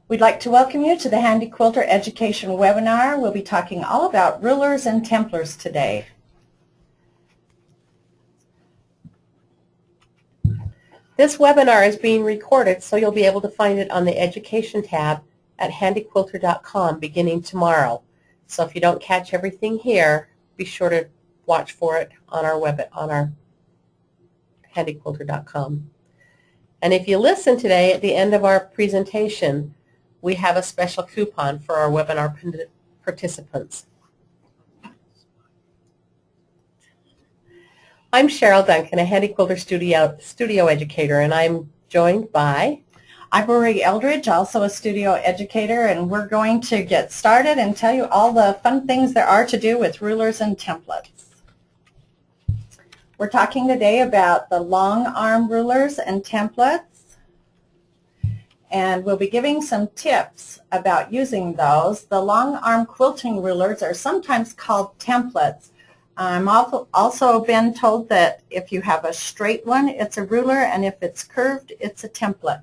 We'd like to welcome you to the Handi Quilter Education webinar. We'll be talking all about rulers and templars today. This webinar is being recorded, so you'll be able to find it on the Education tab at handiquilter.com beginning tomorrow. So if you don't catch everything here, be sure to watch for it on our handiquilter.com. And if you listen today, at the end of our presentation, we have a special coupon for our webinar participants. I'm Cheryl Duncan, a Handi Quilter studio educator, and I'm joined by... I'm Marie Eldridge, also a studio educator, and we're going to get started and tell you all the fun things there are to do with rulers and templates. We're talking today about the long arm rulers and templates, and we'll be giving some tips about using those. The long arm quilting rulers are sometimes called templates. I'm also been told that if you have a straight one, it's a ruler, and if it's curved, it's a template.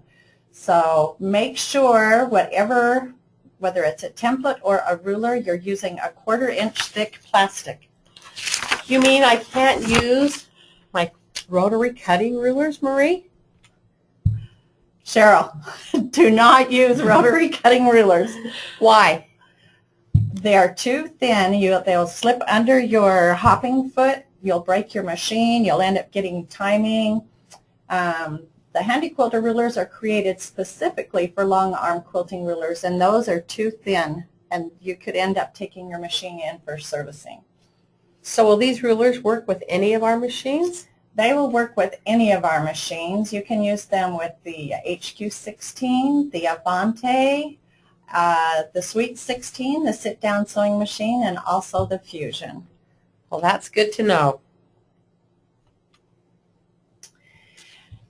So make sure whether it's a template or a ruler, you're using a 1/4 inch thick plastic. You mean I can't use my rotary cutting rulers, Marie? Cheryl, do not use rotary cutting rulers. Why? They are too thin. They'll slip under your hopping foot. You'll break your machine. You'll end up getting timing. The Handi Quilter rulers are created specifically for long arm quilting rulers, and those are too thin, and you could end up taking your machine in for servicing. So will these rulers work with any of our machines? They will work with any of our machines. You can use them with the HQ16, the Avante, the Sweet 16, the sit-down sewing machine, and also the Fusion. Well, that's good to know.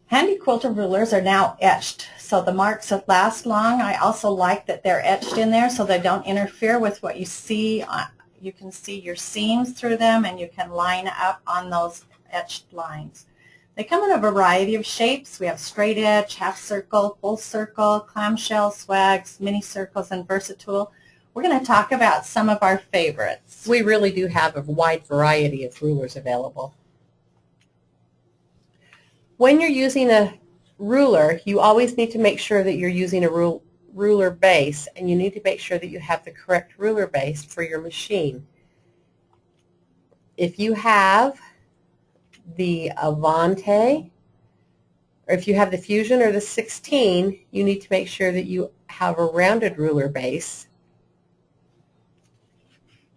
Handi Quilter rulers are now etched, so the marks that last long. I also like that they're etched in there so they don't interfere with what you see. You can see your seams through them, and you can line up on those etched lines. They come in a variety of shapes. We have straight edge, half circle, full circle, clamshell, swags, mini circles, and versatile. We're going to talk about some of our favorites. We really do have a wide variety of rulers available. When you're using a ruler, you always need to make sure that you're using a ruler base, and you need to make sure that you have the correct ruler base for your machine. If you have the Avante, or if you have the Fusion or the 16, you need to make sure that you have a rounded ruler base.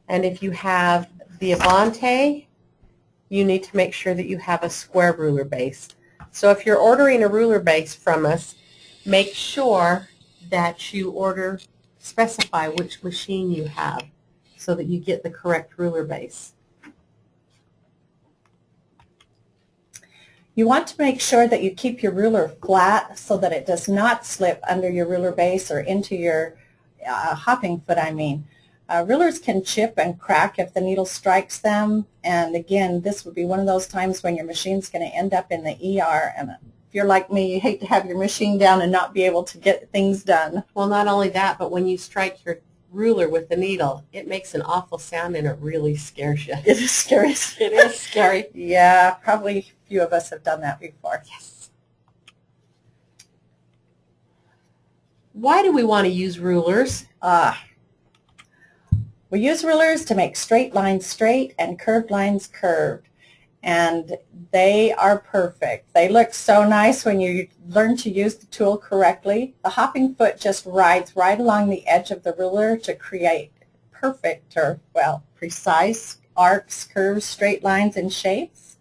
And if you have the Avante, you need to make sure that you have a square ruler base. So if you're ordering a ruler base from us, make sure that you specify which machine you have so that you get the correct ruler base. You want to make sure that you keep your ruler flat so that it does not slip under your ruler base or into your hopping foot, Rulers can chip and crack if the needle strikes them, and again, this would be one of those times when your machine's going to end up in the ER, and if you're like me, you hate to have your machine down and not be able to get things done. Well, not only that, but when you strike your ruler with the needle, it makes an awful sound and it really scares you. It is scary. It is scary. Yeah, probably a few of us have done that before. Yes. Why do we want to use rulers? We use rulers to make straight lines straight and curved lines curved, and they are perfect. They look so nice when you learn to use the tool correctly. The hopping foot just rides right along the edge of the ruler to create perfect, or well, precise arcs, curves, straight lines, and shapes.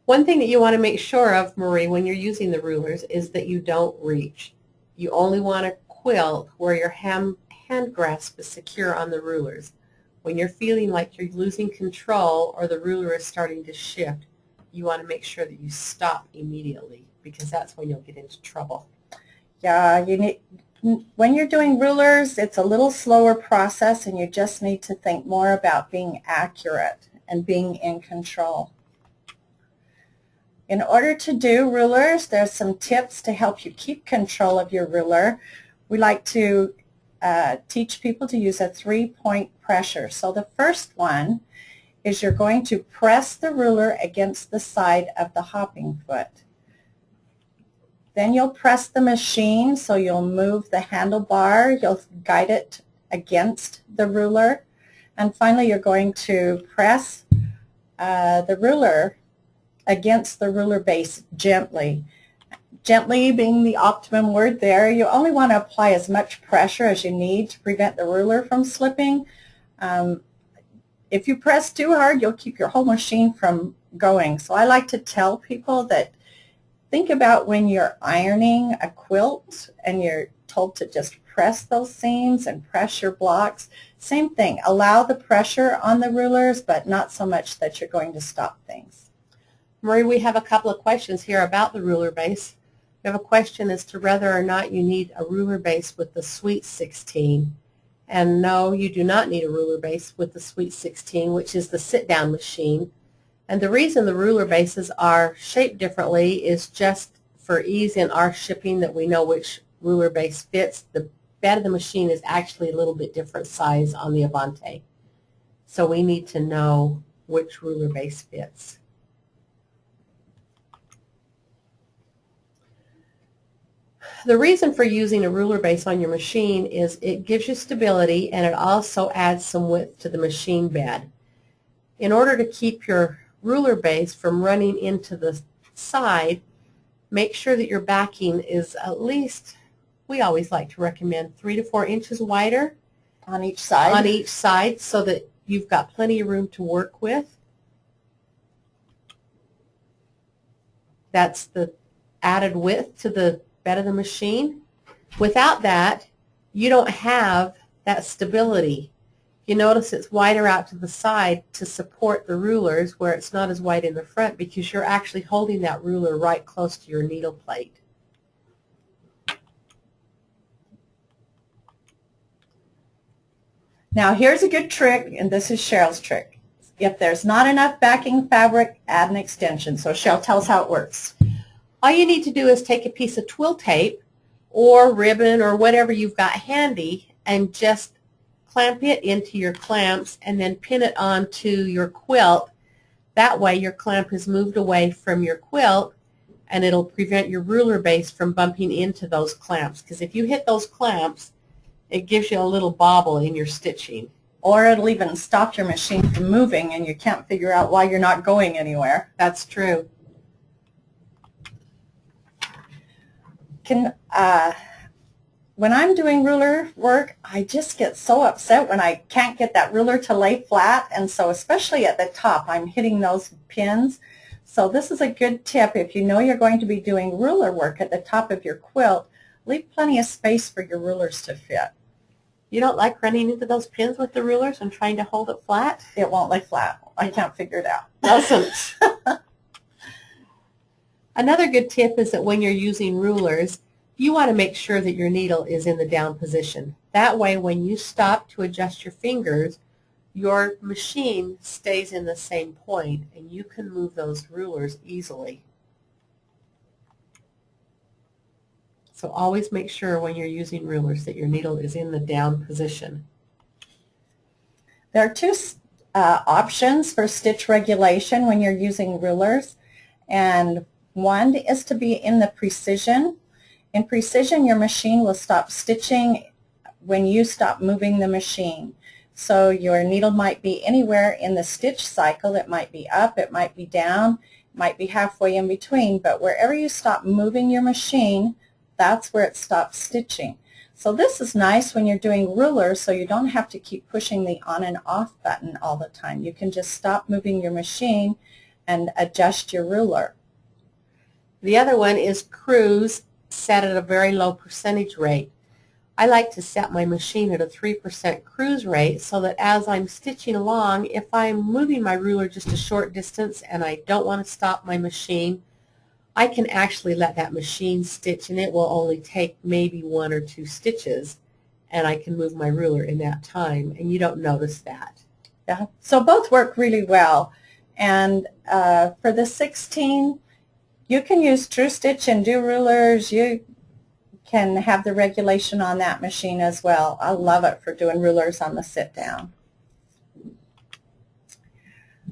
One thing that you want to make sure of, Marie, when you're using the rulers is that you don't reach. You only want to quilt where your hand grasp is secure on the rulers. When you're feeling like you're losing control or the ruler is starting to shift, you want to make sure that you stop immediately, because that's when you'll get into trouble. Yeah, when you're doing rulers, it's a little slower process, and you just need to think more about being accurate and being in control. In order to do rulers, there's some tips to help you keep control of your ruler. We like to teach people to use a 3-point pressure. So the first one is you're going to press the ruler against the side of the hopping foot. Then you'll press the machine, so you'll move the handlebar, you'll guide it against the ruler, and finally you're going to press the ruler against the ruler base gently. Gently being the optimum word there. You only want to apply as much pressure as you need to prevent the ruler from slipping. If you press too hard, you'll keep your whole machine from going. So I like to tell people that think about when you're ironing a quilt and you're told to just press those seams and press your blocks. Same thing. Allow the pressure on the rulers, but not so much that you're going to stop things. Marie, we have a couple of questions here about the ruler base. We have a question as to whether or not you need a ruler base with the Sweet 16. And no, you do not need a ruler base with the Sweet 16, which is the sit-down machine. And the reason the ruler bases are shaped differently is just for ease in our shipping, that we know which ruler base fits. The bed of the machine is actually a little bit different size on the Avante. So we need to know which ruler base fits. The reason for using a ruler base on your machine is it gives you stability, and it also adds some width to the machine bed. In order to keep your ruler base from running into the side, make sure that your backing is at least, we always like to recommend 3 to 4 inches wider On each side? On each side, so that you've got plenty of room to work with. That's the added width to the bed of the machine. Without that, you don't have that stability. You notice it's wider out to the side to support the rulers, where it's not as wide in the front, because you're actually holding that ruler right close to your needle plate. Now here's a good trick, and this is Cheryl's trick. If there's not enough backing fabric, add an extension. So Cheryl, tell us how it works. All you need to do is take a piece of twill tape or ribbon or whatever you've got handy and just clamp it into your clamps and then pin it onto your quilt. That way your clamp is moved away from your quilt, and it'll prevent your ruler base from bumping into those clamps, because if you hit those clamps, it gives you a little bobble in your stitching. Or it'll even stop your machine from moving and you can't figure out why you're not going anywhere. That's true. When I'm doing ruler work, I just get so upset when I can't get that ruler to lay flat, and so especially at the top, I'm hitting those pins. So this is a good tip. If you know you're going to be doing ruler work at the top of your quilt, leave plenty of space for your rulers to fit. You don't like running into those pins with the rulers and trying to hold it flat? It won't lay flat. I can't figure it out. Doesn't. Another good tip is that when you're using rulers, you want to make sure that your needle is in the down position. That way, when you stop to adjust your fingers, your machine stays in the same point, and you can move those rulers easily. So always make sure when you're using rulers that your needle is in the down position. There are two options for stitch regulation when you're using rulers, and one is to be in the precision. In precision, your machine will stop stitching when you stop moving the machine. So your needle might be anywhere in the stitch cycle. It might be up, it might be down, it might be halfway in between, but wherever you stop moving your machine, that's where it stops stitching. So this is nice when you're doing rulers, so you don't have to keep pushing the on and off button all the time. You can just stop moving your machine and adjust your ruler. The other one is cruise, set at a very low percentage rate. I like to set my machine at a 3% cruise rate, so that as I'm stitching along, if I'm moving my ruler just a short distance and I don't want to stop my machine, I can actually let that machine stitch, and it will only take maybe 1 or 2 stitches, and I can move my ruler in that time, and you don't notice that. Yeah. So both work really well. And for the 16, You can use True Stitch and do rulers. You can have the regulation on that machine as well. I love it for doing rulers on the sit down.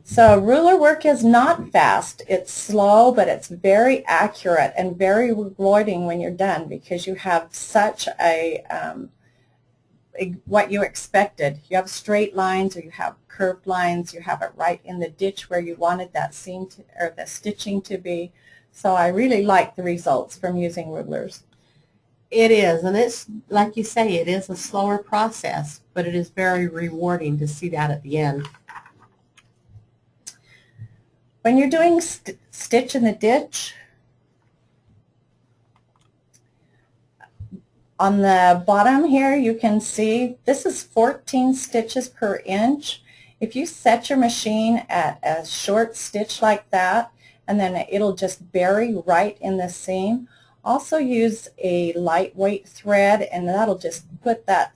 So ruler work is not fast. It's slow, but it's very accurate and very rewarding when you're done because you have such a what you expected. You have straight lines or you have curved lines. You have it right in the ditch where you wanted that seam to, or the stitching to be. So I really like the results from using rulers. It is, and it's like you say, it is a slower process, but it is very rewarding to see that at the end. When you're doing stitch in the ditch, on the bottom here you can see this is 14 stitches per inch. If you set your machine at a short stitch like that, and then it'll just bury right in the seam. Also use a lightweight thread, and that'll just put that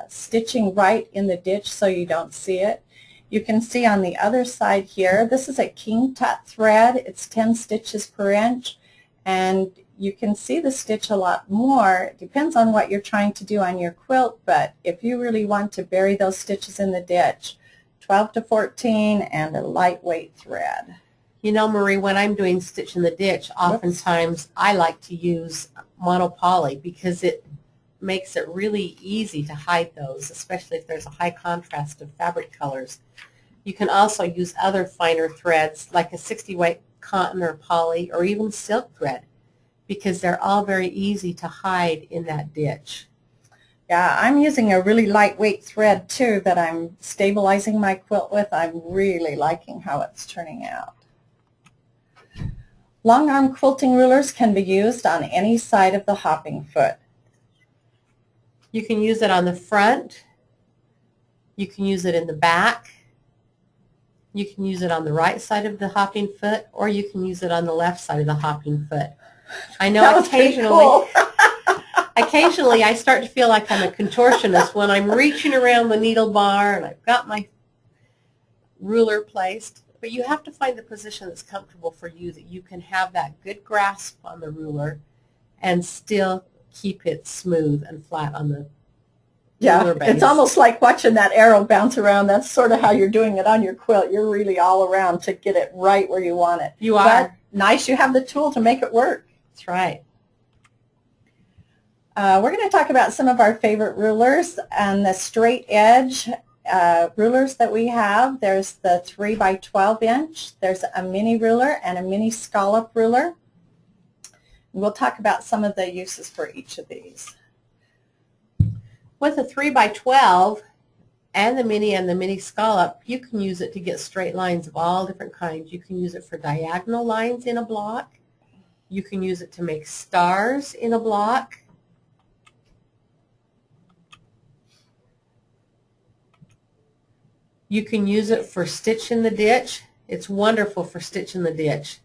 stitching right in the ditch so you don't see it. You can see on the other side here, this is a King Tut thread. It's 10 stitches per inch, and you can see the stitch a lot more. It depends on what you're trying to do on your quilt, but if you really want to bury those stitches in the ditch, 12 to 14 and a lightweight thread. You know, Marie, when I'm doing stitch in the ditch, oftentimes I like to use monopoly because it makes it really easy to hide those, especially if there's a high contrast of fabric colors. You can also use other finer threads like a 60 weight cotton or poly or even silk thread because they're all very easy to hide in that ditch. Yeah, I'm using a really lightweight thread too that I'm stabilizing my quilt with. I'm really liking how it's turning out. Long arm quilting rulers can be used on any side of the hopping foot. You can use it on the front, you can use it in the back, you can use it on the right side of the hopping foot, or you can use it on the left side of the hopping foot. I know occasionally, occasionally I start to feel like I'm a contortionist when I'm reaching around the needle bar and I've got my ruler placed. But you have to find the position that's comfortable for you, that you can have that good grasp on the ruler and still keep it smooth and flat on the ruler base. It's almost like watching that arrow bounce around. That's sort of how you're doing it on your quilt. You're really all around to get it right where you want it. You are. But nice you have the tool to make it work. That's right. We're going to talk about some of our favorite rulers and the straight edge rulers that we have. There's the 3 by 12 inch. There's a mini ruler and a mini scallop ruler. We'll talk about some of the uses for each of these. With a 3 by 12 and the mini scallop, you can use it to get straight lines of all different kinds. You can use it for diagonal lines in a block. You can use it to make stars in a block. You can use it for stitch in the ditch. It's wonderful for stitch in the ditch.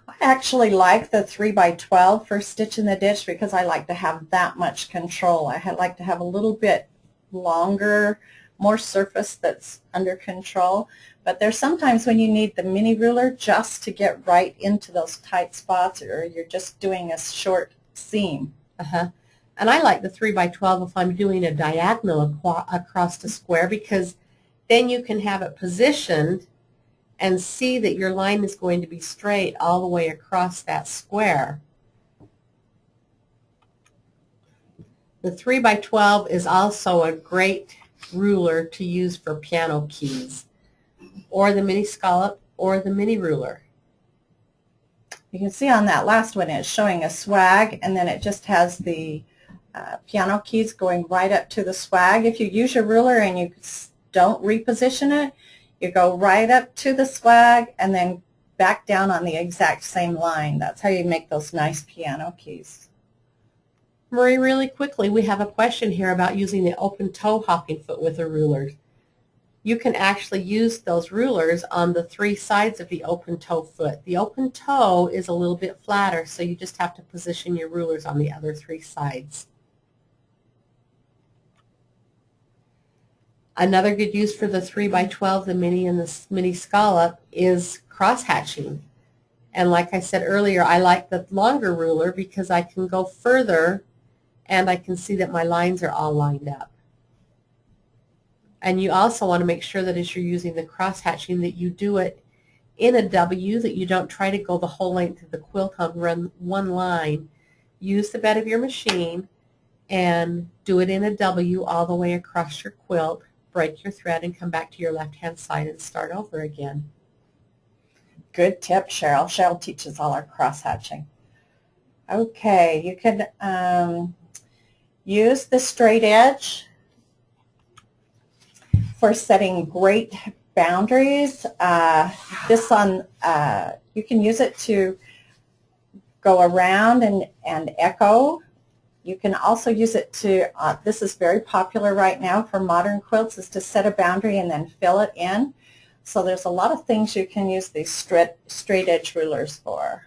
I actually like the 3 by 12 for stitch in the ditch because I like to have that much control. I like to have a little bit longer, more surface that's under control. But there's sometimes when you need the mini ruler just to get right into those tight spots, or you're just doing a short seam. And I like the 3 by 12 if I'm doing a diagonal across the square, because then you can have it positioned and see that your line is going to be straight all the way across that square. The 3 by 12 is also a great ruler to use for piano keys, or the mini scallop, or the mini ruler. You can see on that last one it's showing a swag, and then it just has the piano keys going right up to the swag. If you use your ruler and you don't reposition it, you go right up to the swag and then back down on the exact same line. That's how you make those nice piano keys. Marie, really quickly, we have a question here about using the open toe hopping foot with a ruler. You can actually use those rulers on the 3 sides of the open toe foot. The open toe is a little bit flatter, so you just have to position your rulers on the other 3 sides. Another good use for the 3 by 12, the mini and the mini scallop, is cross hatching. And like I said earlier, I like the longer ruler because I can go further and I can see that my lines are all lined up. And you also want to make sure that as you're using the cross hatching that you do it in a W, that you don't try to go the whole length of the quilt on one line. Use the bed of your machine and do it in a W all the way across your quilt. Break your thread and come back to your left-hand side and start over again. Good tip, Cheryl. Cheryl teaches all our cross-hatching. Okay, you can use the straight edge for setting great boundaries. You can use it to go around and echo. You can also use it to, this is very popular right now for modern quilts, is to set a boundary and then fill it in. So there's a lot of things you can use these straight edge rulers for.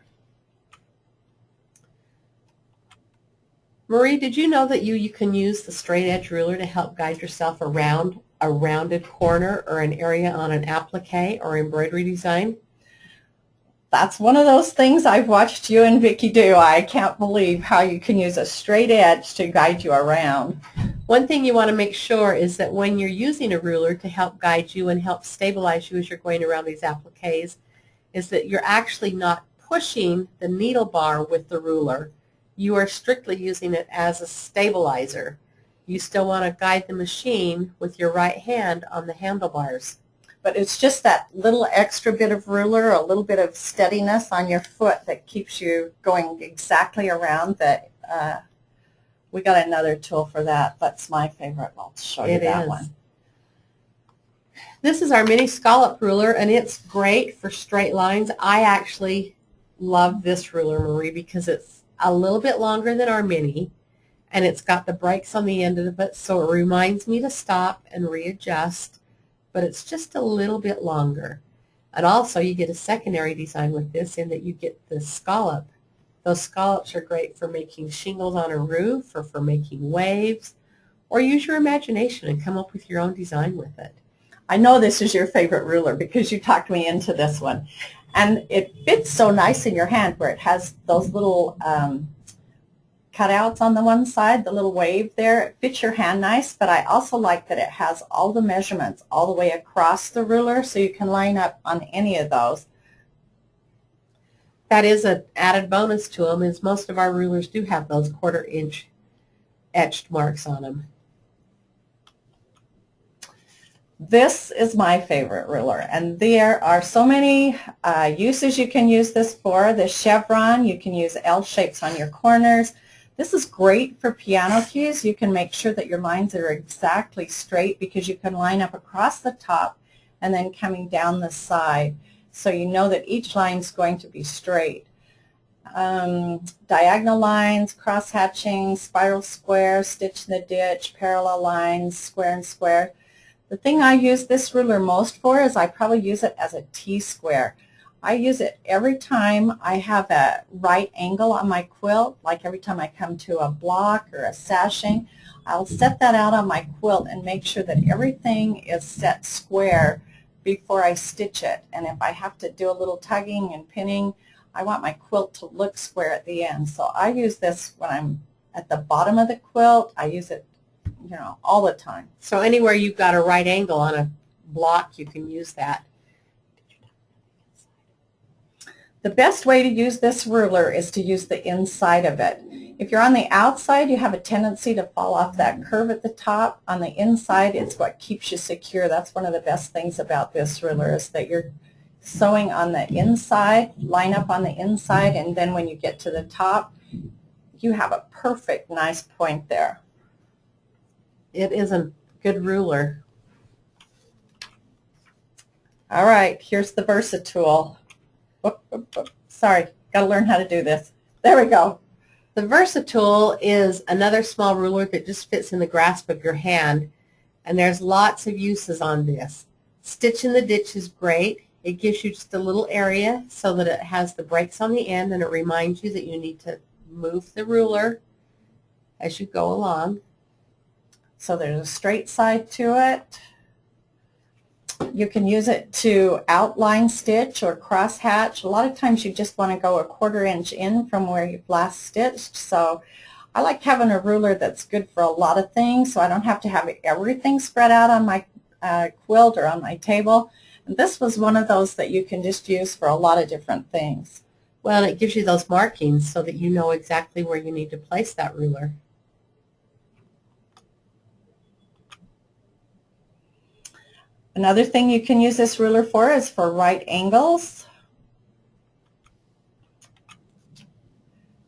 Marie, did you know that you can use the straight edge ruler to help guide yourself around a rounded corner or an area on an applique or embroidery design? That's one of those things I've watched you and Vicki do. I can't believe how you can use a straight edge to guide you around. One thing you want to make sure is that when you're using a ruler to help guide you and help stabilize you as you're going around these appliques, is that you're actually not pushing the needle bar with the ruler. You are strictly using it as a stabilizer. You still want to guide the machine with your right hand on the handlebars. But it's just that little extra bit of ruler, a little bit of steadiness on your foot that keeps you going exactly around. That we got another tool for that. That's my favorite. I'll show you that one. This is our mini scallop ruler, and it's great for straight lines. I actually love this ruler, Marie, because it's a little bit longer than our mini, and it's got the breaks on the end of it, so it reminds me to stop and readjust, but it's just a little bit longer. And also you get a secondary design with this in that you get the scallop. Those scallops are great for making shingles on a roof or for making waves, or use your imagination and come up with your own design with it. I know this is your favorite ruler because you talked me into this one. And it fits so nice in your hand where it has those little cutouts on the one side, the little wave there. It fits your hand nice, but I also like that it has all the measurements all the way across the ruler, so you can line up on any of those. That is an added bonus to them, is most of our rulers do have those 1/4 inch etched marks on them. This is my favorite ruler, and there are so many uses you can use this for. The chevron, you can use L shapes on your corners. This is great for piano keys. You can make sure that your lines are exactly straight because you can line up across the top and then coming down the side, so you know that each line is going to be straight. Diagonal lines, cross hatching, spiral square, stitch in the ditch, parallel lines, square and square. The thing I use this ruler most for is I probably use it as a T-square. I use it every time I have a right angle on my quilt, like every time I come to a block or a sashing. I'll set that out on my quilt and make sure that everything is set square before I stitch it. And if I have to do a little tugging and pinning, I want my quilt to look square at the end. So I use this when I'm at the bottom of the quilt. I use it, you know, all the time. So anywhere you've got a right angle on a block, you can use that. The best way to use this ruler is to use the inside of it. If you're on the outside, you have a tendency to fall off that curve at the top. On the inside, it's what keeps you secure. That's one of the best things about this ruler, is that you're sewing on the inside, line up on the inside, and then when you get to the top, you have a perfect, nice point there. It is a good ruler. All right, here's the Versatool. Sorry, got to learn how to do this. There we go. The Versatool is another small ruler that just fits in the grasp of your hand, and there's lots of uses on this. Stitch in the ditch is great. It gives you just a little area so that it has the breaks on the end, and it reminds you that you need to move the ruler as you go along. So there's a straight side to it. You can use it to outline stitch or cross hatch. A lot of times you just want to go a 1/4 inch in from where you've last stitched. So I like having a ruler that's good for a lot of things, so I don't have to have everything spread out on my quilt or on my table. And this was one of those that you can just use for a lot of different things. Well, it gives you those markings so that you know exactly where you need to place that ruler. Another thing you can use this ruler for is for right angles.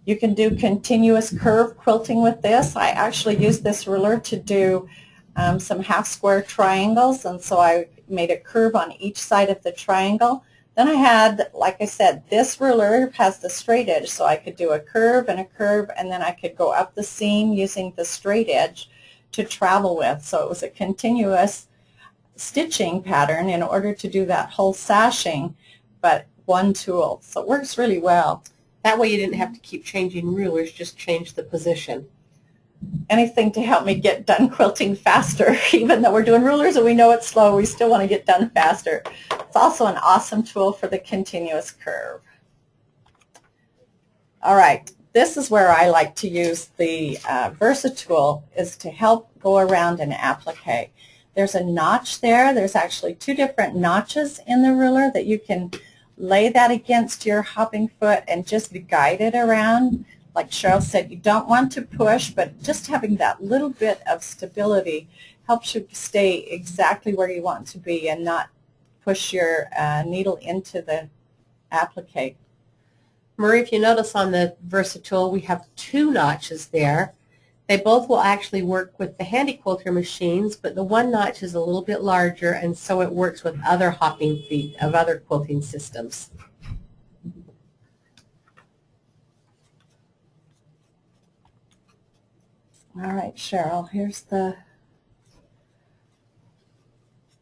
You can do continuous curve quilting with this. I actually used this ruler to do some half square triangles, and so I made a curve on each side of the triangle. Then I had, like I said, this ruler has the straight edge, so I could do a curve, and then I could go up the seam using the straight edge to travel with. So it was a continuous stitching pattern in order to do that whole sashing, but one tool. So it works really well. That way you didn't have to keep changing rulers, just change the position. Anything to help me get done quilting faster. Even though we're doing rulers and we know it's slow, we still want to get done faster. It's also an awesome tool for the continuous curve. All right, this is where I like to use the Versatool, is to help go around an applique. There's a notch there. There's actually 2 different notches in the ruler that you can lay that against your hopping foot and just guide it around. Like Cheryl said, you don't want to push, but just having that little bit of stability helps you stay exactly where you want to be and not push your needle into the applique. Marie, if you notice on the Versatool, we have 2 notches there. They both will actually work with the Handi Quilter machines, but the one notch is a little bit larger, and so it works with other hopping feet of other quilting systems. All right, Cheryl, here's the...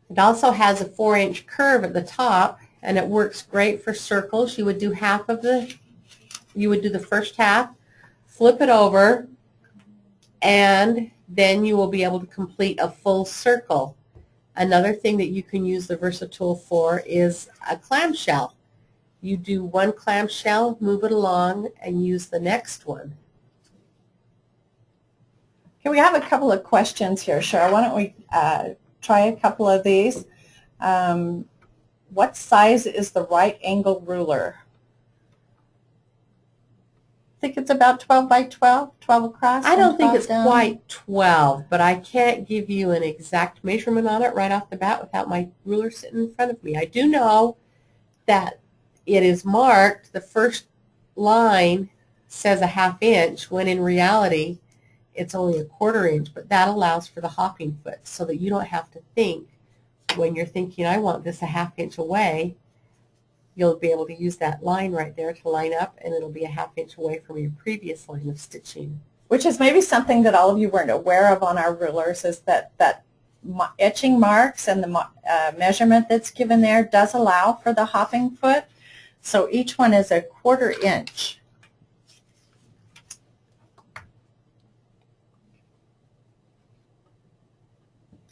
It also has a 4-inch curve at the top, and it works great for circles. You would do the first half, flip it over, and then you will be able to complete a full circle. Another thing that you can use the Versatool for is a clamshell. You do one clamshell, move it along, and use the next one. Okay, we have a couple of questions here, Cheryl. Why don't we try a couple of these? What size is the right angle ruler? I think it's about 12 by 12, 12 across. I don't think it's down. quite 12, but I can't give you an exact measurement on it right off the bat without my ruler sitting in front of me. I do know that it is marked, the first line says a 1/2 inch, when in reality it's only a 1/4 inch, but that allows for the hopping foot so that you don't have to think when you're thinking, I want this a 1/2 inch away. You'll be able to use that line right there to line up, and it'll be a 1/2 inch away from your previous line of stitching. Which is maybe something that all of you weren't aware of on our rulers, is that etching marks and the measurement that's given there does allow for the hopping foot. So each one is a 1/4 inch.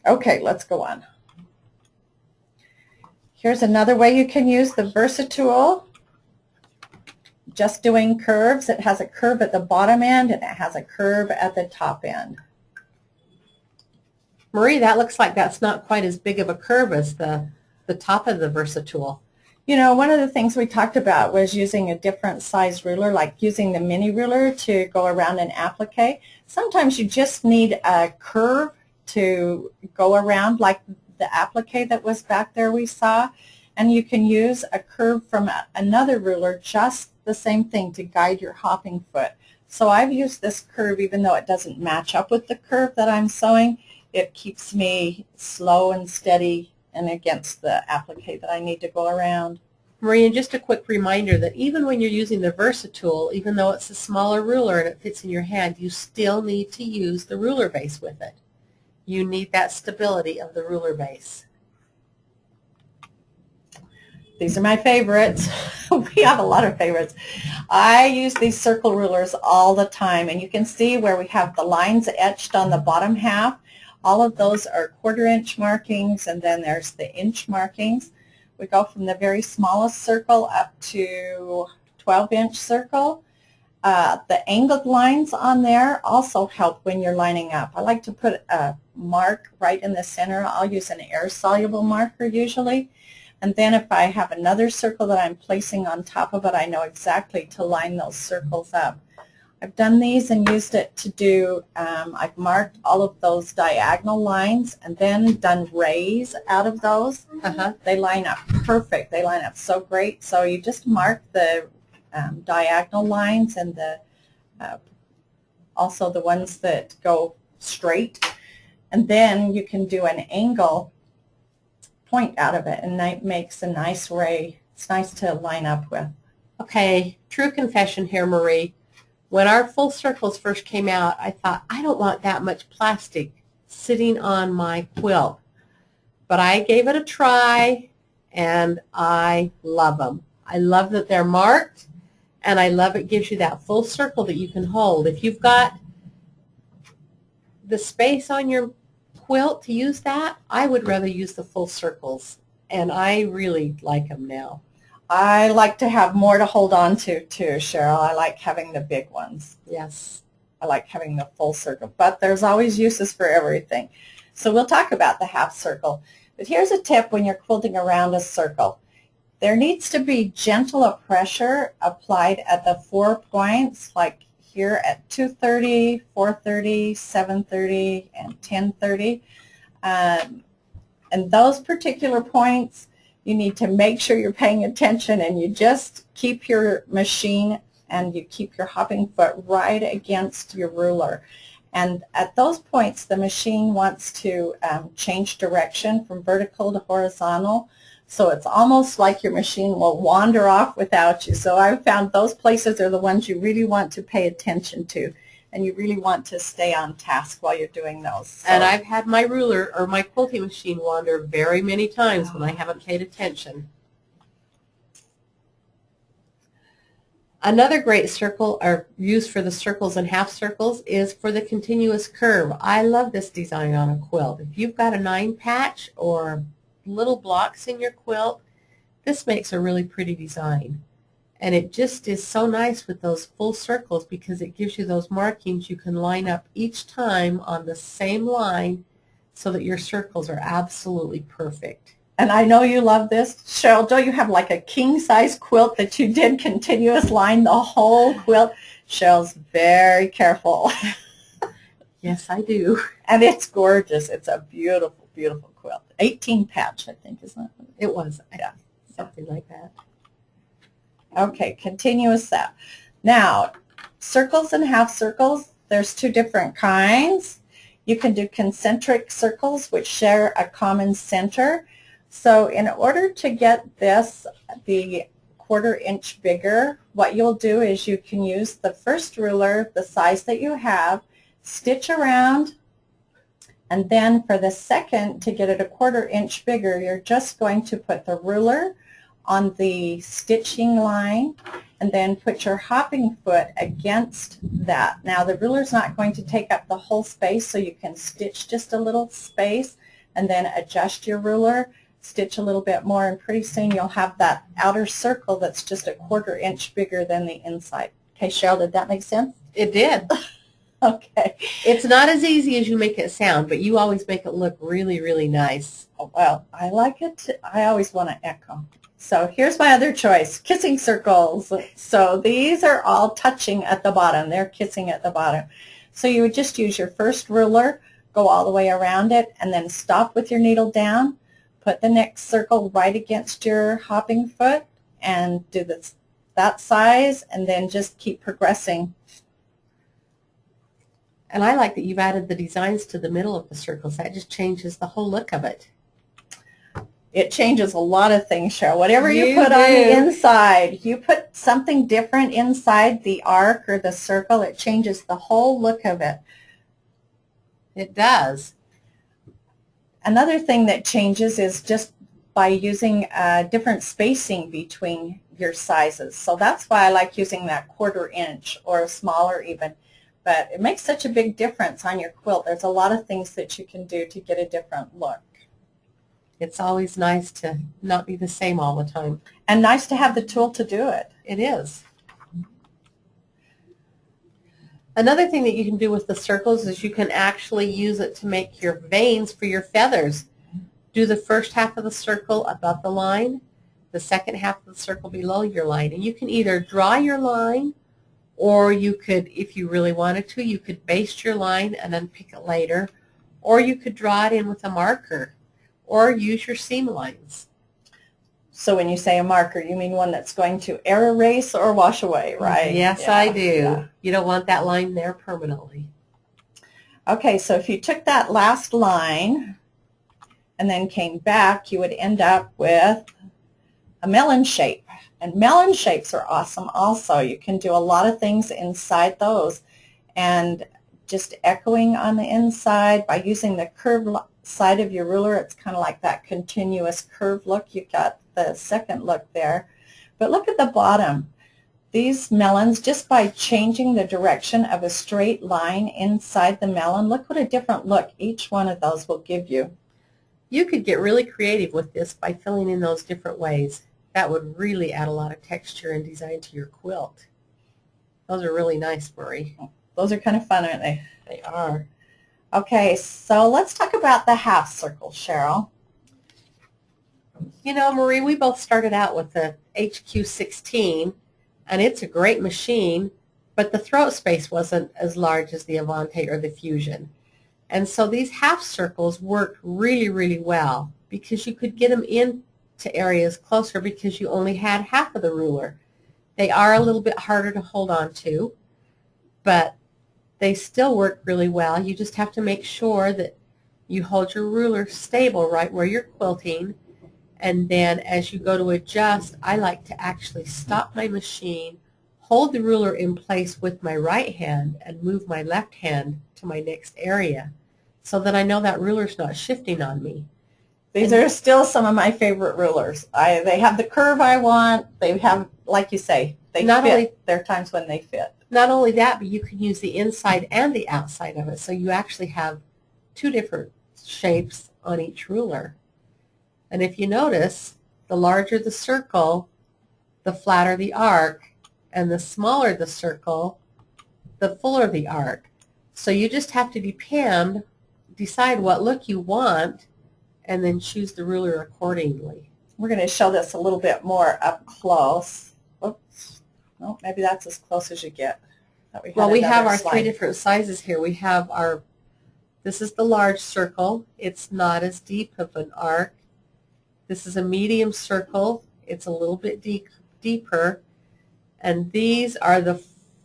Okay, let's go on. Here's another way you can use the Versatool. Just doing curves. It has a curve at the bottom end and it has a curve at the top end. Marie, that looks like that's not quite as big of a curve as the top of the Versatool. You know, one of the things we talked about was using a different size ruler, like using the mini ruler to go around an applique. Sometimes you just need a curve to go around, like the applique that was back there we saw, and you can use a curve from another ruler, just the same thing, to guide your hopping foot. So I've used this curve even though it doesn't match up with the curve that I'm sewing. It keeps me slow and steady and against the applique that I need to go around. Marie, and just a quick reminder that even when you're using the Versatool, even though it's a smaller ruler and it fits in your hand, you still need to use the ruler base with it. You need that stability of the ruler base. These are my favorites. We have a lot of favorites. I use these circle rulers all the time, and you can see where we have the lines etched on the bottom half. All of those are 1/4 inch markings, and then there's the inch markings. We go from the very smallest circle up to 12-inch circle. The angled lines on there also help when you're lining up. I like to put a mark right in the center. I'll use an air-soluble marker usually. And then if I have another circle that I'm placing on top of it, I know exactly to line those circles up. I've done these and used it to do, I've marked all of those diagonal lines and then done rays out of those. They line up perfect. They line up so great. So you just mark the diagonal lines and the also the ones that go straight, and then you can do an angle point out of it, and that makes a nice ray. It's nice to line up with. Okay, true confession here, Marie. When our full circles first came out, I thought, I don't want that much plastic sitting on my quilt. But I gave it a try, and I love them. I love that they're marked, and I love it gives you that full circle that you can hold. If you've got the space on your quilt to use that, I would rather use the full circles, and I really like them now. I like to have more to hold on to too, Cheryl. I like having the big ones. Yes. I like having the full circle, but there's always uses for everything. So we'll talk about the half circle. But here's a tip when you're quilting around a circle. There needs to be gentle pressure applied at the 4 points, like here at 2:30, 4:30, 7:30, and 10:30. And those particular points, you need to make sure you're paying attention, and you just keep your machine and you keep your hopping foot right against your ruler. And at those points, the machine wants to change direction from vertical to horizontal. So it's almost like your machine will wander off without you. So I've found those places are the ones you really want to pay attention to, and you really want to stay on task while you're doing those. So. And I've had my ruler or my quilting machine wander very many times when I haven't paid attention. Another great circle, or used for the circles and half circles, is for the continuous curve. I love this design on a quilt. If you've got a 9 patch or little blocks in your quilt, this makes a really pretty design. And it just is so nice with those full circles because it gives you those markings you can line up each time on the same line so that your circles are absolutely perfect. And I know you love this. Cheryl, don't you have like a king-size quilt that you did continuous line the whole quilt? Cheryl's very careful. Yes, I do. And it's gorgeous. It's a beautiful, beautiful quilt. 18 patch, I think, isn't it? It was. Yeah. Something like that. Okay, continuous that. Now, circles and half circles, there's 2 different kinds. You can do concentric circles, which share a common center. So in order to get this the 1/4 inch bigger, what you'll do is you can use the first ruler, the size that you have, stitch around, and then for the second, to get it a 1/4 inch bigger, you're just going to put the ruler on the stitching line and then put your hopping foot against that. Now the ruler's not going to take up the whole space, so you can stitch just a little space and then adjust your ruler, stitch a little bit more, and pretty soon you'll have that outer circle that's just a 1/4 inch bigger than the inside. Okay, Cheryl, did that make sense? It did. Okay. It's not as easy as you make it sound, but you always make it look really, really nice. Oh, well, I like it. I always want to echo. So here's my other choice, kissing circles. So these are all touching at the bottom. They're kissing at the bottom. So you would just use your first ruler, go all the way around it, and then stop with your needle down. Put the next circle right against your hopping foot and do this, that size, and then just keep progressing. And I like that you've added the designs to the middle of the circles. That just changes the whole look of it. It changes a lot of things, Cheryl. Whatever you put on the inside, you put something different inside the arc or the circle, it changes the whole look of it. It does. Another thing that changes is just by using different spacing between your sizes. So that's why I like using that 1/4 inch or smaller even. But it makes such a big difference on your quilt. There's a lot of things that you can do to get a different look. It's always nice to not be the same all the time. And nice to have the tool to do it. It is. Another thing that you can do with the circles is you can actually use it to make your veins for your feathers. Do the first half of the circle above the line, the second half of the circle below your line. And you can either draw your line, or you could, if you really wanted to, you could baste your line and then pick it later, or you could draw it in with a marker, or use your seam lines. So when you say a marker, you mean one that's going to air erase or wash away, right? Yes, yeah, I do. Yeah. You don't want that line there permanently. Okay, so if you took that last line and then came back, you would end up with a melon shape. And melon shapes are awesome also. You can do a lot of things inside those. And just echoing on the inside by using the curved side of your ruler, it's kind of like that continuous curve look. You've got the second look there. But look at the bottom. These melons, just by changing the direction of a straight line inside the melon, look what a different look each one of those will give you. You could get really creative with this by filling in those different ways. That would really add a lot of texture and design to your quilt. Those are really nice, Marie. Those are kind of fun, aren't they? They are. Okay, so let's talk about the half circle, Cheryl. You know, Marie, we both started out with the HQ16, and it's a great machine, but the throat space wasn't as large as the Avante or the Fusion. And so these half circles worked really, really well because you could get them into areas closer because you only had half of the ruler. They are a little bit harder to hold on to, but they still work really well. You just have to make sure that you hold your ruler stable right where you're quilting, and then as you go to adjust, I like to actually stop my machine, hold the ruler in place with my right hand, and move my left hand to my next area so that I know that ruler's not shifting on me. These are still some of my favorite rulers. They have the curve I want. They have, like you say, they fit. There are times when they fit. Not only that, but you can use the inside and the outside of it. So you actually have two different shapes on each ruler. And if you notice, the larger the circle, the flatter the arc, and the smaller the circle, the fuller the arc. So you just have to decide what look you want, and then choose the ruler accordingly. We're going to show this a little bit more up close. Oops. Well, maybe that's as close as you get. Well, we have our three different sizes here. We have this is the large circle. It's not as deep of an arc. This is a medium circle. It's a little bit deeper. And these are the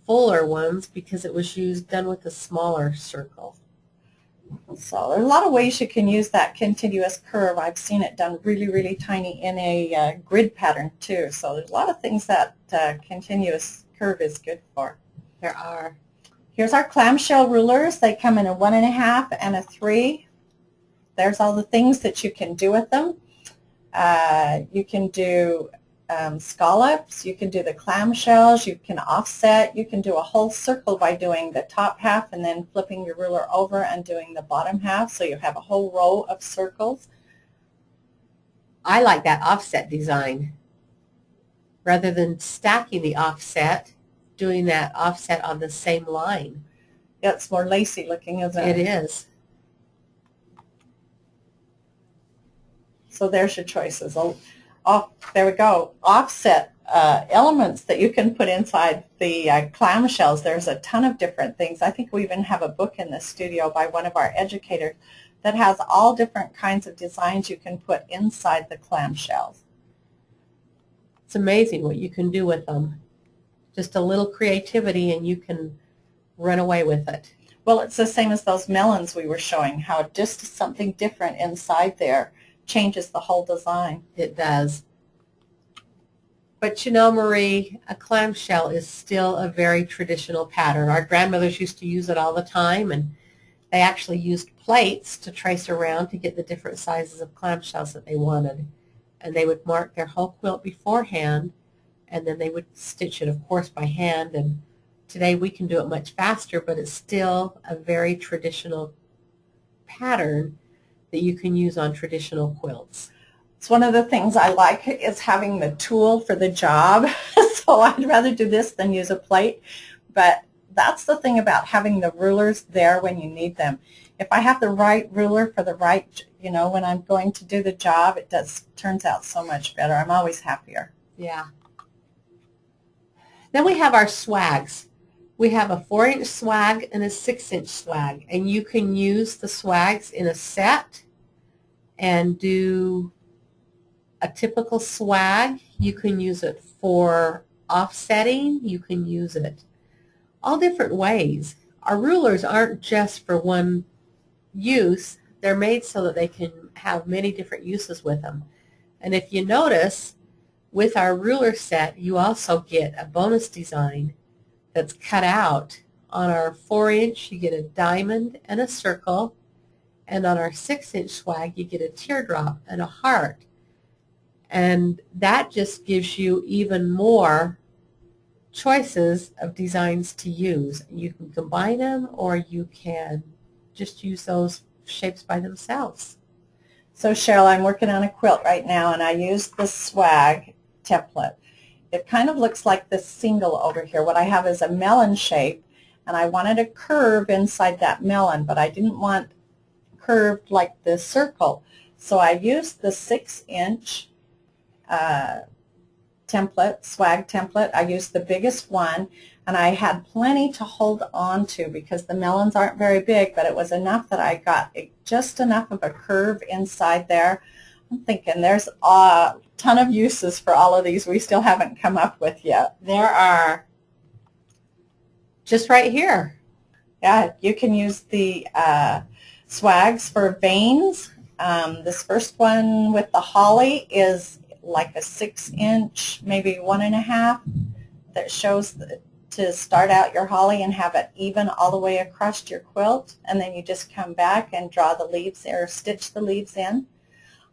fuller ones because it was done with a smaller circle. So there are a lot of ways you can use that continuous curve. I've seen it done really, really tiny in a grid pattern too. So there's a lot of things that continuous curve is good for. There are. Here's our clamshell rulers. They come in a 1.5 and a 3. There's all the things that you can do with them. You can do scallops, you can do the clamshells, you can offset, you can do a whole circle by doing the top half and then flipping your ruler over and doing the bottom half, so you have a whole row of circles. I like that offset design. Rather than stacking the offset, doing that offset on the same line. Yeah, it's more lacy looking, isn't it? It is. So there's your choices. Oh, there we go. Offset elements that you can put inside the clamshells. There's a ton of different things. I think we even have a book in the studio by one of our educators that has all different kinds of designs you can put inside the clamshells. It's amazing what you can do with them. Just a little creativity and you can run away with it. Well, it's the same as those melons we were showing, how just something different inside there changes the whole design. It does. But you know, Marie, a clamshell is still a very traditional pattern. Our grandmothers used to use it all the time, and they actually used plates to trace around to get the different sizes of clamshells that they wanted. And they would mark their whole quilt beforehand, and then they would stitch it, of course, by hand and Today we can do it much faster, but it's still a very traditional pattern that you can use on traditional quilts. It's one of the things I like is having the tool for the job. So I'd rather do this than use a plate. But that's the thing about having the rulers there when you need them. If I have the right ruler for the right, when I'm going to do the job, it turns out so much better. I'm always happier. Yeah. Then we have our swags. We have a 4-inch swag and a 6-inch swag, and you can use the swags in a set and do a typical swag. You can use it for offsetting. You can use it all different ways. Our rulers aren't just for one use. They're made so that they can have many different uses with them. And if you notice, with our ruler set, you also get a bonus design that's cut out. On our 4-inch, you get a diamond and a circle, and on our 6-inch swag, you get a teardrop and a heart. And that just gives you even more choices of designs to use. You can combine them, or you can just use those shapes by themselves. So Cheryl, I'm working on a quilt right now, and I used the swag template. It kind of looks like this single over here. What I have is a melon shape, and I wanted a curve inside that melon, but I didn't want curved like the circle. So I used the 6-inch template, swag template. I used the biggest one, and I had plenty to hold on to because the melons aren't very big, but it was enough that I got just enough of a curve inside there. I'm thinking there's a ton of uses for all of these we still haven't come up with yet. There are just right here. Yeah, you can use the swags for veins. This first one with the holly is like a 6-inch, maybe 1.5, that shows to start out your holly and have it even all the way across your quilt, and then you just come back and draw the leaves or stitch the leaves in.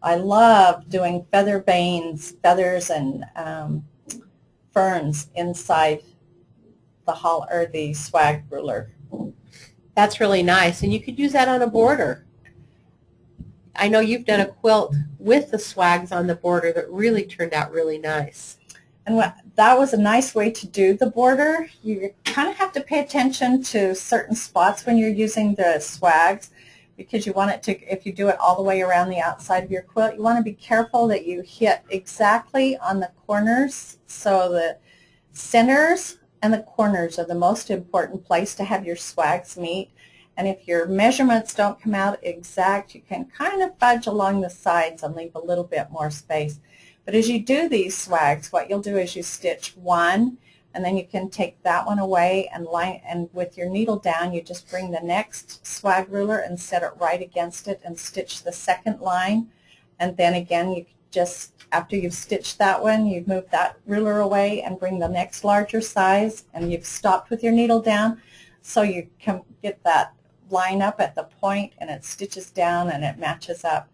I love doing feather veins, feathers and ferns inside the swag ruler. That's really nice, and you could use that on a border. I know you've done a quilt with the swags on the border that really turned out really nice. And that was a nice way to do the border. You kind of have to pay attention to certain spots when you're using the swags, because you want it to, if you do it all the way around the outside of your quilt, you want to be careful that you hit exactly on the corners. So the centers and the corners are the most important place to have your swags meet. And if your measurements don't come out exact, you can kind of fudge along the sides and leave a little bit more space. But as you do these swags, what you'll do is you stitch one, and then you can take that one away and with your needle down, you just bring the next swag ruler and set it right against it and stitch the second line. And then again, you just, after you've stitched that one, you move that ruler away and bring the next larger size, and you've stopped with your needle down, so you can get that line up at the point and it stitches down and it matches up.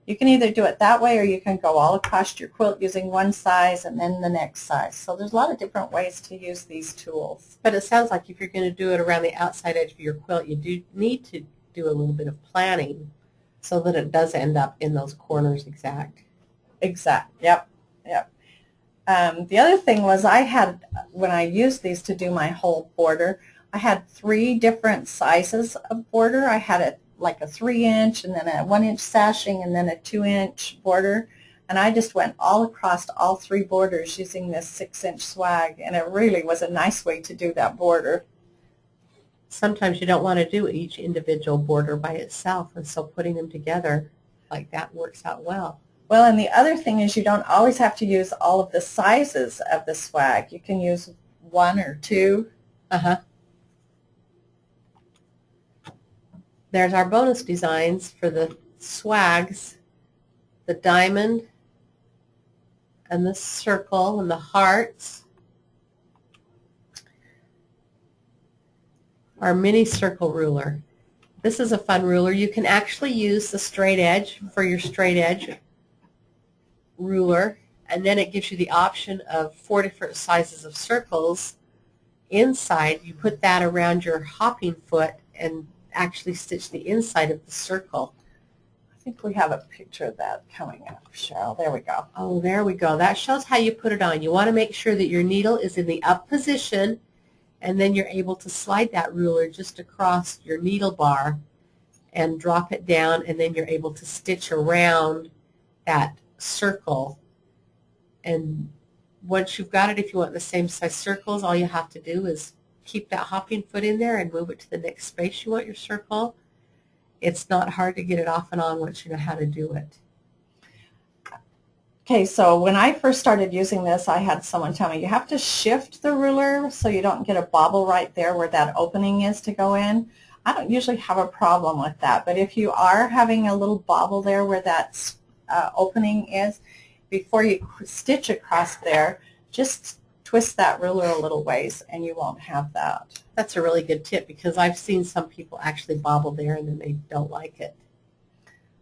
You can either do it that way, or you can go all across your quilt using one size and then the next size. So there's a lot of different ways to use these tools. But it sounds like if you're going to do it around the outside edge of your quilt, you do need to do a little bit of planning so that it does end up in those corners exact. Exact, yep, yep. The other thing was when I used these to do my whole border, I had 3 different sizes of border. I had like a 3-inch, and then a 1-inch sashing, and then a 2-inch border. And I just went all across all 3 borders using this 6-inch swag, and it really was a nice way to do that border. Sometimes you don't want to do each individual border by itself, and so putting them together like that works out well. Well, and the other thing is you don't always have to use all of the sizes of the swag. You can use 1 or 2. There's our bonus designs for the swags, the diamond and the circle and the hearts. Our mini circle ruler. This is a fun ruler. You can actually use the straight edge for your straight edge ruler, and then it gives you the option of 4 different sizes of circles inside, you put that around your hopping foot and actually stitch the inside of the circle. I think we have a picture of that coming up, Cheryl. There we go. Oh, there we go. That shows how you put it on. You want to make sure that your needle is in the up position, and then you're able to slide that ruler just across your needle bar and drop it down, and then you're able to stitch around that circle. And once you've got it, if you want the same size circles, all you have to do is keep that hopping foot in there and move it to the next space you want your circle. It's not hard to get it off and on once you know how to do it. Okay, so when I first started using this, I had someone tell me you have to shift the ruler so you don't get a bobble right there where that opening is to go in. I don't usually have a problem with that, but if you are having a little bobble there where that opening is, before you stitch across there, just twist that ruler a little ways and you won't have that. That's a really good tip because I've seen some people actually bobble there and then they don't like it.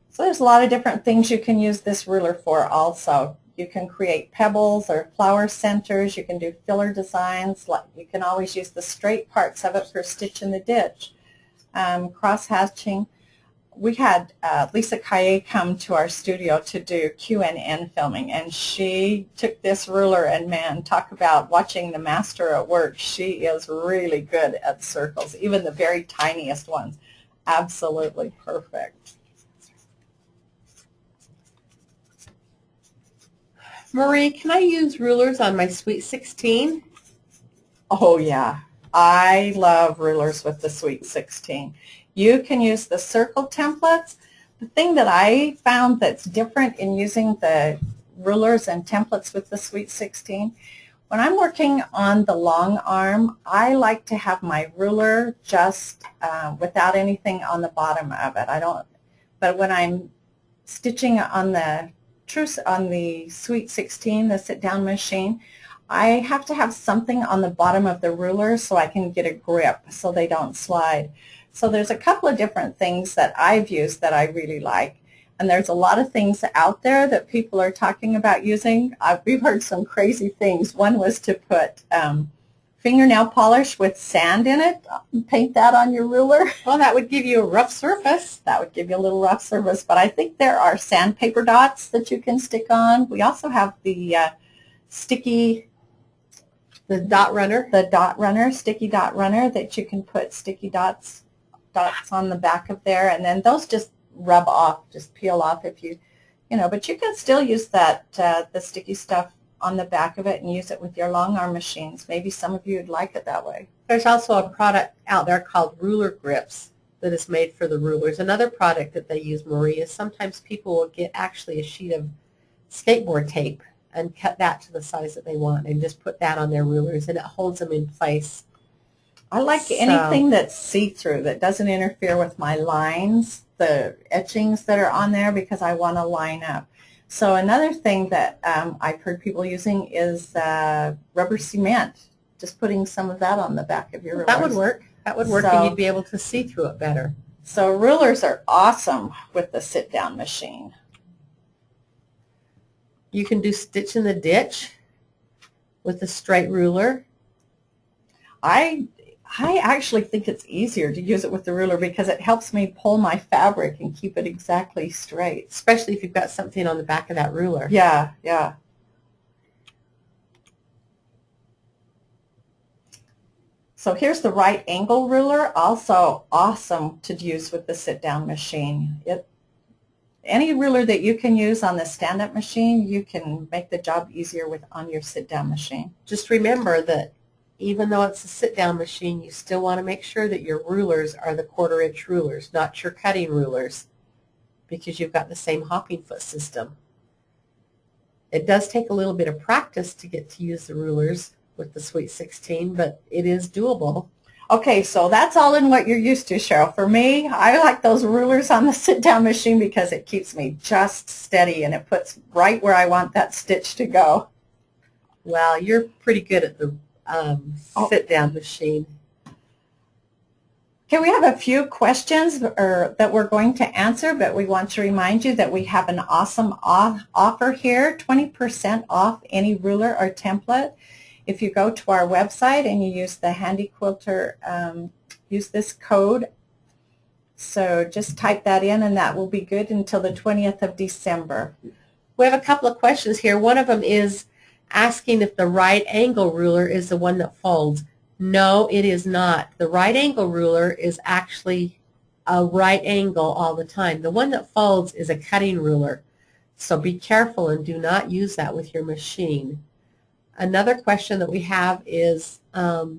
So there's a lot of different things you can use this ruler for also. You can create pebbles or flower centers. You can do filler designs. You can always use the straight parts of it for stitch in the ditch. Cross hatching. We had Lisa Kaye come to our studio to do QNN filming, and she took this ruler, and man, talk about watching the master at work. She is really good at circles, even the very tiniest ones. Absolutely perfect. Marie, can I use rulers on my Sweet 16? Oh yeah, I love rulers with the Sweet 16. You can use the circle templates. The thing that I found that's different in using the rulers and templates with the Sweet 16, when I'm working on the long arm, I like to have my ruler just without anything on the bottom of it. But when I'm stitching on the Sweet 16, the sit-down machine, I have to have something on the bottom of the ruler so I can get a grip so they don't slide. So there's a couple of different things that I've used that I really like. And there's a lot of things out there that people are talking about using. We've heard some crazy things. One was to put fingernail polish with sand in it, paint that on your ruler. Well, that would give you a rough surface. That would give you a little rough surface, but I think there are sandpaper dots that you can stick on. We also have the sticky dot runner. The dot runner, sticky dot runner, that you can put sticky dots on the back of there, and then those just rub off, just peel off if you know, but you can still use that, the sticky stuff on the back of it and use it with your long arm machines. Maybe some of you would like it that way. There's also a product out there called Ruler Grips that is made for the rulers. Another product that they use, Marie, is sometimes people will get actually a sheet of skateboard tape and cut that to the size that they want and just put that on their rulers, and it holds them in place. I like anything that's see-through, that doesn't interfere with my lines, the etchings that are on there, because I want to line up. So another thing that I've heard people using is rubber cement, just putting some of that on the back of your rulers. That would work. That would work, and you'd be able to see through it better. So rulers are awesome with the sit-down machine. You can do stitch in the ditch with a straight ruler. I actually think it's easier to use it with the ruler because it helps me pull my fabric and keep it exactly straight. Especially if you've got something on the back of that ruler. Yeah, yeah. So here's the right angle ruler, also awesome to use with the sit-down machine. Any ruler that you can use on the stand-up machine, you can make the job easier on your sit-down machine. Just remember that even though it's a sit-down machine, you still want to make sure that your rulers are the 1/4-inch rulers, not your cutting rulers, because you've got the same hopping foot system. It does take a little bit of practice to get to use the rulers with the Sweet 16, but it is doable. Okay, so that's all in what you're used to, Cheryl. For me, I like those rulers on the sit-down machine because it keeps me just steady and it puts right where I want that stitch to go. Well, you're pretty good at the sit-down machine. Okay, we have a few questions that we're going to answer, but we want to remind you that we have an awesome offer here, 20% off any ruler or template. If you go to our website and you use the Handi Quilter, use this code. So just type that in and that will be good until the 20th of December. We have a couple of questions here. One of them is asking if the right angle ruler is the one that folds. No, it is not. The right angle ruler is actually a right angle all the time. The one that folds is a cutting ruler. So be careful and do not use that with your machine. Another question that we have is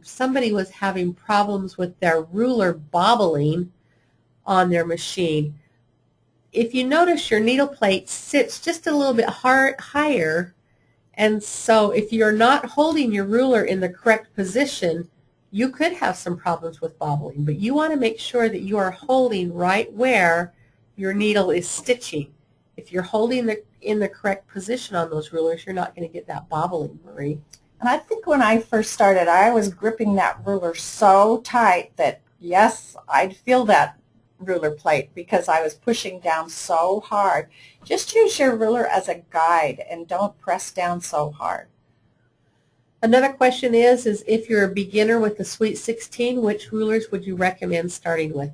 somebody was having problems with their ruler bobbling on their machine. If you notice, your needle plate sits just a little bit higher, and so if you're not holding your ruler in the correct position, you could have some problems with bobbling, but you want to make sure that you are holding right where your needle is stitching. If you're holding in the correct position on those rulers, you're not going to get that bobbling, Marie. And I think when I first started, I was gripping that ruler so tight that, yes, I'd feel that ruler plate because I was pushing down so hard. Just use your ruler as a guide and don't press down so hard. Another question is if you're a beginner with the Sweet 16, which rulers would you recommend starting with?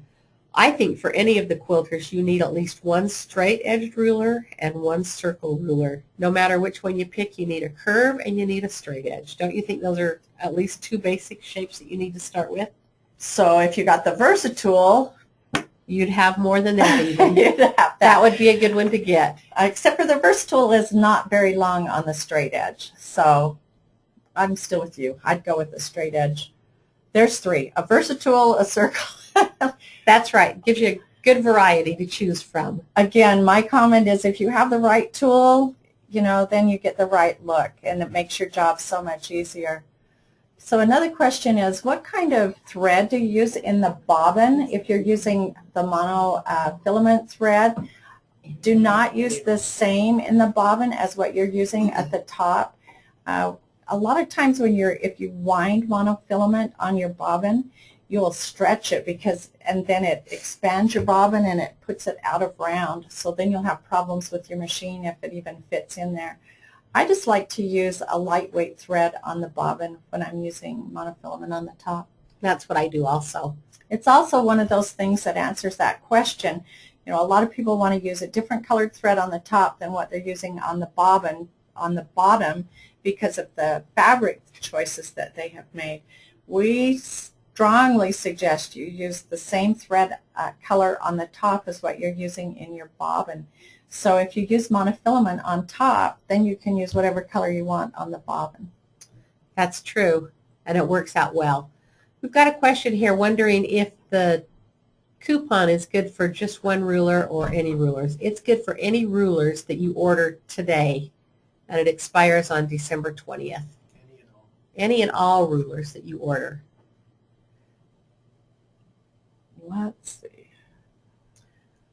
I think for any of the quilters, you need at least one straight-edged ruler and one circle ruler. No matter which one you pick, you need a curve and you need a straight edge. Don't you think those are at least two basic shapes that you need to start with? So if you got the Versatool, you'd have more than that even. You'd have that. That would be a good one to get. Except for the Versatool is not very long on the straight edge. So I'm still with you. I'd go with the straight edge. There's three: a Versatool, a circle. That's right. Gives you a good variety to choose from. Again, my comment is if you have the right tool, then you get the right look, and it makes your job so much easier. So another question is, what kind of thread do you use in the bobbin? If you're using the monofilament thread, do not use the same in the bobbin as what you're using at the top. A lot of times if you wind monofilament on your bobbin, you'll stretch it and then it expands your bobbin and it puts it out of round. So then you'll have problems with your machine if it even fits in there. I just like to use a lightweight thread on the bobbin when I'm using monofilament on the top. That's what I do also. It's also one of those things that answers that question. A lot of people want to use a different colored thread on the top than what they're using on the bobbin on the bottom because of the fabric choices that they have made. We strongly suggest you use the same thread color on the top as what you're using in your bobbin. So if you use monofilament on top, then you can use whatever color you want on the bobbin. That's true, and it works out well. We've got a question here wondering if the coupon is good for just one ruler or any rulers. It's good for any rulers that you order today, and it expires on December 20th. Any and all rulers that you order. Let's see.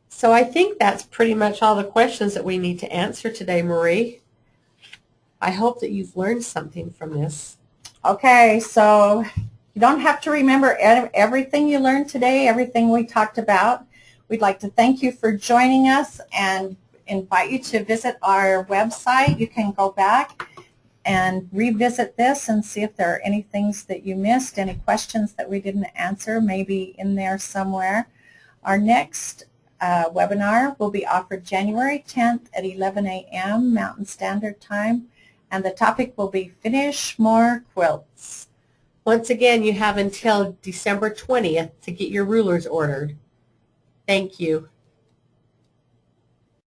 So I think that's pretty much all the questions that we need to answer today, Marie. I hope that you've learned something from this. Okay, so you don't have to remember everything you learned today, everything we talked about. We'd like to thank you for joining us and invite you to visit our website. You can go back and revisit this and see if there are any things that you missed, any questions that we didn't answer, maybe in there somewhere. Our next webinar will be offered January 10th at 11 a.m. Mountain Standard Time, and the topic will be Finish More Quilts. Once again, you have until December 20th to get your rulers ordered. Thank you.